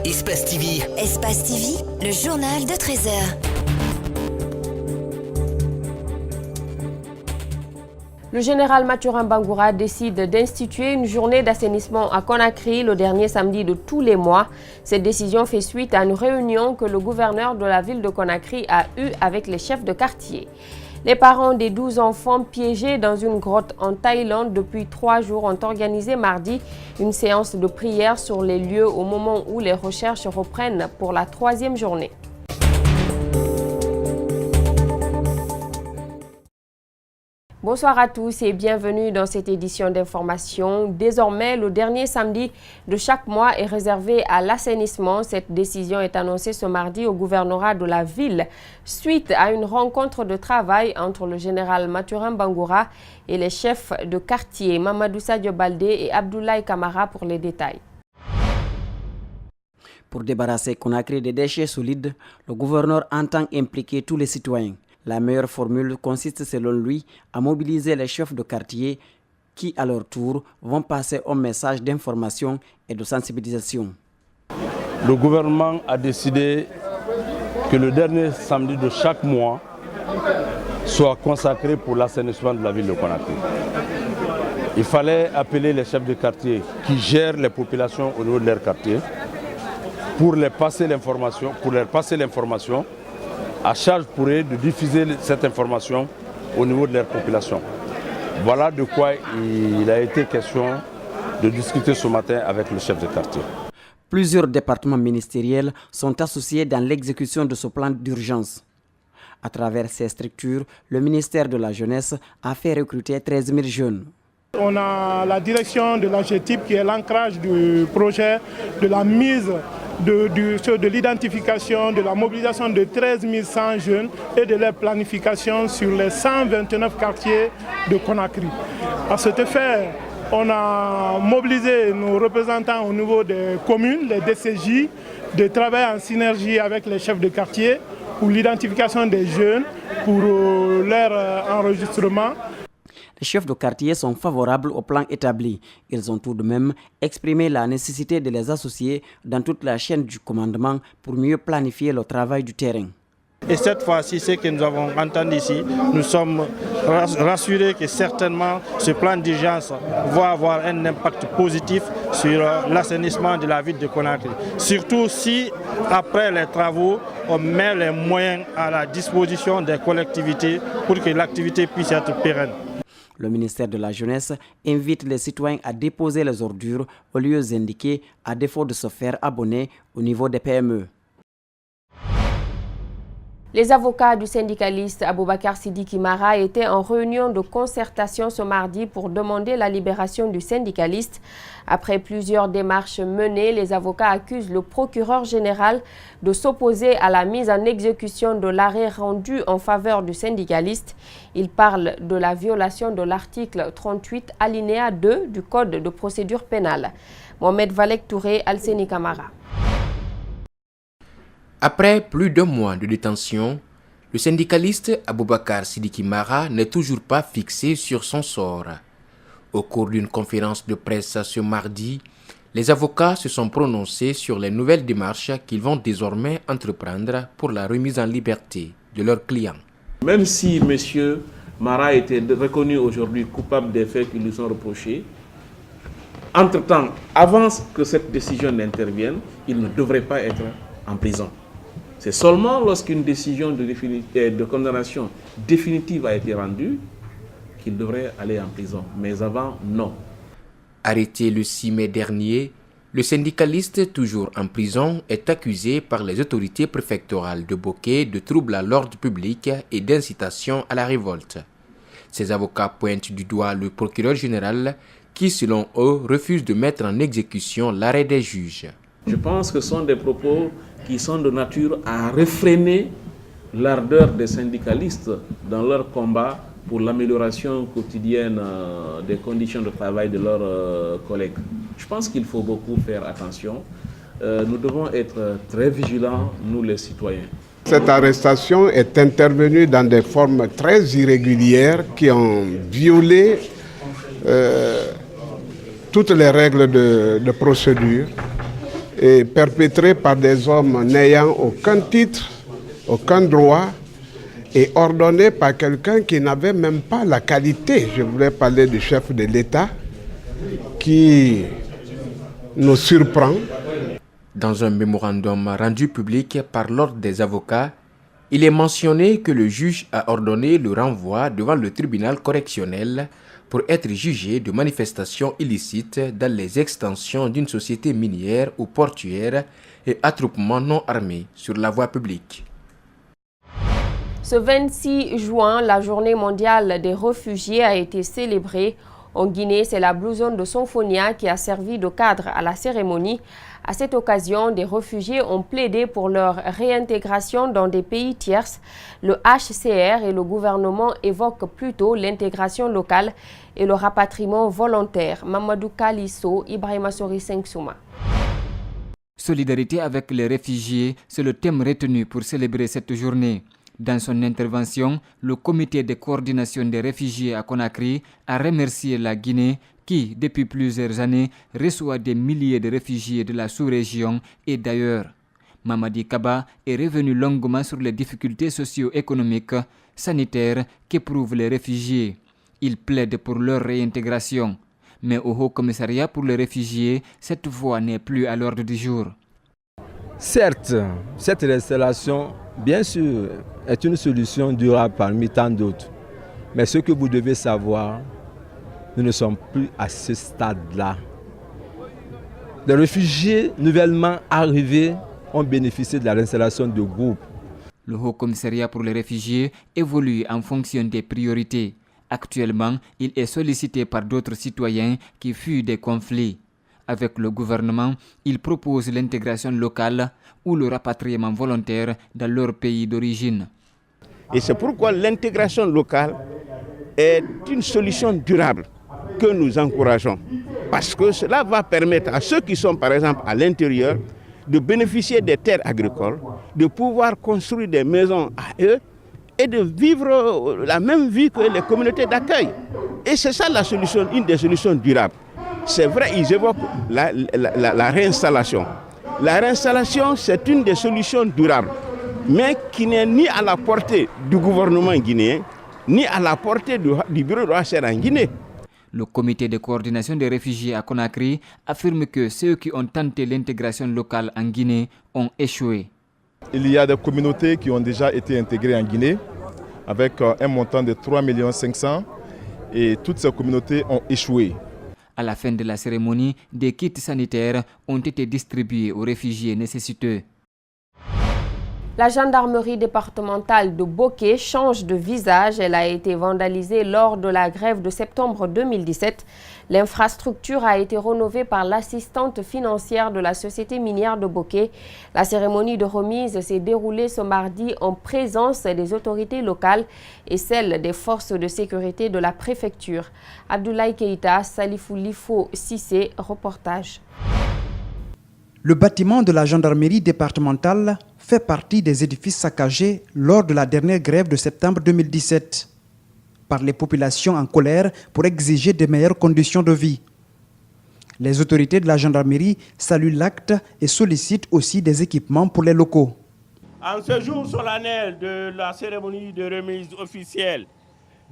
Espace TV. Espace TV, le journal de 13h. Le général Mathurin Bangoura décide d'instituer une journée d'assainissement à Conakry le dernier samedi de tous les mois. Cette décision fait suite à une réunion que le gouverneur de la ville de Conakry a eue avec les chefs de quartier. Les parents des 12 enfants piégés dans une grotte en Thaïlande depuis 3 jours ont organisé mardi une séance de prière sur les lieux au moment où les recherches reprennent pour la 3e journée. Bonsoir à tous et bienvenue dans cette édition d'information. Désormais, le dernier samedi de chaque mois est réservé à l'assainissement. Cette décision est annoncée ce mardi au gouvernorat de la ville suite à une rencontre de travail entre le général Mathurin Bangoura et les chefs de quartier Mamadou Sadio Baldé et Abdoulaye Kamara pour les détails. Pour débarrasser Conakry des déchets solides, le gouverneur entend impliquer tous les citoyens. La meilleure formule consiste selon lui à mobiliser les chefs de quartier qui, à leur tour, vont passer un message d'information et de sensibilisation. Le gouvernement a décidé que le dernier samedi de chaque mois soit consacré pour l'assainissement de la ville de Conakry. Il fallait appeler les chefs de quartier qui gèrent les populations au niveau de leur quartier pour leur passer l'information. À charge pour eux de diffuser cette information au niveau de leur population. Voilà de quoi il a été question de discuter ce matin avec le chef de quartier. Plusieurs départements ministériels sont associés dans l'exécution de ce plan d'urgence. À travers ces structures, le ministère de la Jeunesse a fait recruter 13 000 jeunes. On a la direction de l'AGETIP qui est l'ancrage du projet de la mise de l'identification, de la mobilisation de 13 100 jeunes et de leur planification sur les 129 quartiers de Conakry. À cet effet, on a mobilisé nos représentants au niveau des communes, les DCJ, de travailler en synergie avec les chefs de quartier pour l'identification des jeunes, pour leur enregistrement. Les chefs de quartier sont favorables au plan établi. Ils ont tout de même exprimé la nécessité de les associer dans toute la chaîne du commandement pour mieux planifier le travail du terrain. Et cette fois-ci, ce que nous avons entendu ici, nous sommes rassurés que certainement ce plan d'urgence va avoir un impact positif sur l'assainissement de la ville de Conakry. Surtout si, après les travaux, on met les moyens à la disposition des collectivités pour que l'activité puisse être pérenne. Le ministère de la Jeunesse invite les citoyens à déposer les ordures aux lieux indiqués à défaut de se faire abonner au niveau des PME. Les avocats du syndicaliste Aboubakar Sidiki Mara étaient en réunion de concertation ce mardi pour demander la libération du syndicaliste. Après plusieurs démarches menées, les avocats accusent le procureur général de s'opposer à la mise en exécution de l'arrêt rendu en faveur du syndicaliste. Ils parlent de la violation de l'article 38 alinéa 2 du Code de procédure pénale. Mohamed Valek Touré, Alseni Kamara. Après plus d'1 mois de détention, le syndicaliste Aboubakar Sidiki Mara n'est toujours pas fixé sur son sort. Au cours d'une conférence de presse ce mardi, les avocats se sont prononcés sur les nouvelles démarches qu'ils vont désormais entreprendre pour la remise en liberté de leurs clients. Même si M. Mara était reconnu aujourd'hui coupable des faits qui lui sont reprochés, entre-temps, avant que cette décision n'intervienne, il ne devrait pas être en prison. C'est seulement lorsqu'une décision de condamnation définitive a été rendue qu'il devrait aller en prison. Mais avant, non. Arrêté le 6 mai dernier, le syndicaliste, toujours en prison, est accusé par les autorités préfectorales de Boké de troubles à l'ordre public et d'incitation à la révolte. Ses avocats pointent du doigt le procureur général qui, selon eux, refuse de mettre en exécution l'arrêt des juges. Je pense que ce sont des propos qui sont de nature à réfréner l'ardeur des syndicalistes dans leur combat pour l'amélioration quotidienne des conditions de travail de leurs collègues. Je pense qu'il faut beaucoup faire attention. Nous devons être très vigilants, nous les citoyens. Cette arrestation est intervenue dans des formes très irrégulières qui ont violé toutes les règles de procédure perpétrés par des hommes n'ayant aucun titre, aucun droit, et ordonnés par quelqu'un qui n'avait même pas la qualité. Je voulais parler du chef de l'État qui nous surprend. Dans un mémorandum rendu public par l'Ordre des avocats, il est mentionné que le juge a ordonné le renvoi devant le tribunal correctionnel pour être jugé de manifestations illicites dans les extensions d'une société minière ou portuaire et attroupements non armés sur la voie publique. Ce 26 juin, la journée mondiale des réfugiés a été célébrée. En Guinée, c'est la blouson de Symphonia qui a servi de cadre à la cérémonie. À cette occasion, des réfugiés ont plaidé pour leur réintégration dans des pays tierces. Le HCR et le gouvernement évoquent plutôt l'intégration locale et le rapatriement volontaire. Mamadou Kalisso, Ibrahima Sori Sengsouma. Solidarité avec les réfugiés, c'est le thème retenu pour célébrer cette journée. Dans son intervention, le comité de coordination des réfugiés à Conakry a remercié la Guinée qui, depuis plusieurs années, reçoit des milliers de réfugiés de la sous-région et d'ailleurs. Mamadi Kaba est revenu longuement sur les difficultés socio-économiques, sanitaires qu'éprouvent les réfugiés. Il plaide pour leur réintégration. Mais au Haut Commissariat pour les réfugiés, cette voie n'est plus à l'ordre du jour. Certes, cette réinstallation, bien sûr, est une solution durable parmi tant d'autres. Mais ce que vous devez savoir, nous ne sommes plus à ce stade-là. Les réfugiés nouvellement arrivés ont bénéficié de la réinstallation de groupes. Le Haut Commissariat pour les réfugiés évolue en fonction des priorités. Actuellement, il est sollicité par d'autres citoyens qui fuient des conflits. Avec le gouvernement, il propose l'intégration locale ou le rapatriement volontaire dans leur pays d'origine. Et c'est pourquoi l'intégration locale est une solution durable que nous encourageons. Parce que cela va permettre à ceux qui sont par exemple à l'intérieur de bénéficier des terres agricoles, de pouvoir construire des maisons à eux et de vivre la même vie que les communautés d'accueil. Et c'est ça la solution, une des solutions durables. C'est vrai, ils évoquent la réinstallation. La réinstallation, c'est une des solutions durables, mais qui n'est ni à la portée du gouvernement guinéen, ni à la portée du bureau de l'OHCR en Guinée. Le comité de coordination des réfugiés à Conakry affirme que ceux qui ont tenté l'intégration locale en Guinée ont échoué. Il y a des communautés qui ont déjà été intégrées en Guinée avec un montant de 3 500 000 et toutes ces communautés ont échoué. À la fin de la cérémonie, des kits sanitaires ont été distribués aux réfugiés nécessiteux. La gendarmerie départementale de Boké change de visage. Elle a été vandalisée lors de la grève de septembre 2017. L'infrastructure a été rénovée par l'assistante financière de la société minière de Boké. La cérémonie de remise s'est déroulée ce mardi en présence des autorités locales et celles des forces de sécurité de la préfecture. Abdoulaye Keïta, Salifou Lifo Sissé, reportage. Le bâtiment de la gendarmerie départementale fait partie des édifices saccagés lors de la dernière grève de septembre 2017 par les populations en colère pour exiger de meilleures conditions de vie. Les autorités de la gendarmerie saluent l'acte et sollicitent aussi des équipements pour les locaux. En ce jour solennel de la cérémonie de remise officielle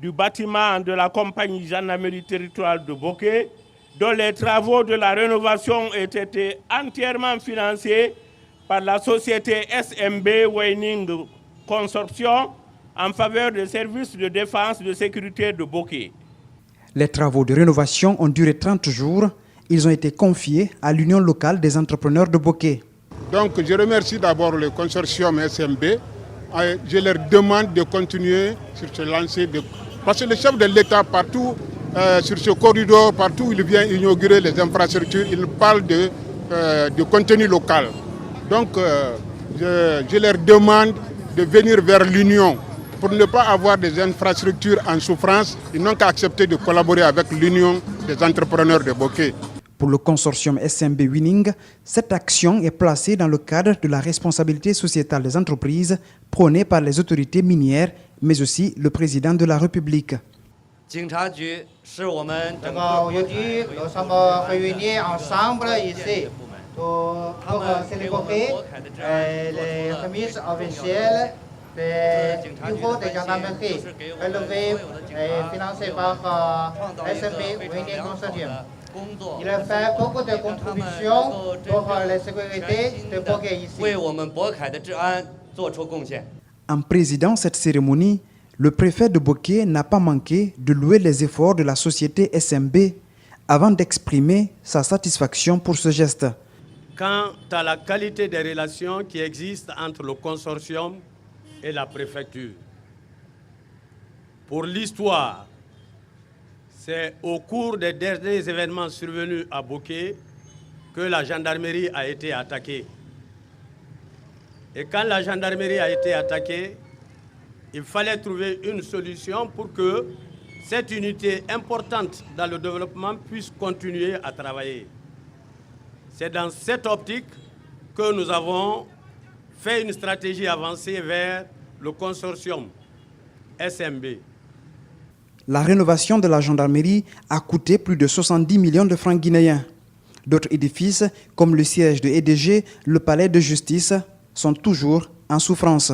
du bâtiment de la compagnie gendarmerie territoriale de Boké, dont les travaux de la rénovation ont été entièrement financés par la société SMB Weining Consortium en faveur des services de défense et de sécurité de Boké. Les travaux de rénovation ont duré 30 jours. Ils ont été confiés à l'Union locale des entrepreneurs de Boké. Donc je remercie d'abord le consortium SMB. Je leur demande de continuer sur ce lancer. Parce que le chef de l'État partout, sur ce corridor, partout où il vient inaugurer les infrastructures, il parle de contenu local. Donc je leur demande de venir vers l'Union. Pour ne pas avoir des infrastructures en souffrance, ils n'ont qu'à accepter de collaborer avec l'Union des entrepreneurs de Boké. Pour le consortium SMB Winning, cette action est placée dans le cadre de la responsabilité sociétale des entreprises prônée par les autorités minières, mais aussi le président de la République. Aujourd'hui, nous sommes réunis ensemble ici pour célébrer les remises officielles des bureaux de gendarmerie relevés et financés par SMB Winning Consortium. Il a fait beaucoup de contributions pour la sécurité de Bokeh ici. En présidant cette cérémonie, le préfet de Bokeh n'a pas manqué de louer les efforts de la société SMB avant d'exprimer sa satisfaction pour ce geste. Quant à la qualité des relations qui existent entre le consortium et la préfecture. Pour l'histoire, c'est au cours des derniers événements survenus à Bokeh que la gendarmerie a été attaquée. Et quand la gendarmerie a été attaquée, il fallait trouver une solution pour que cette unité importante dans le développement puisse continuer à travailler. C'est dans cette optique que nous avons fait une stratégie avancée vers le consortium SMB. La rénovation de la gendarmerie a coûté plus de 70 millions de francs guinéens. D'autres édifices, comme le siège de EDG, le palais de justice, sont toujours en souffrance.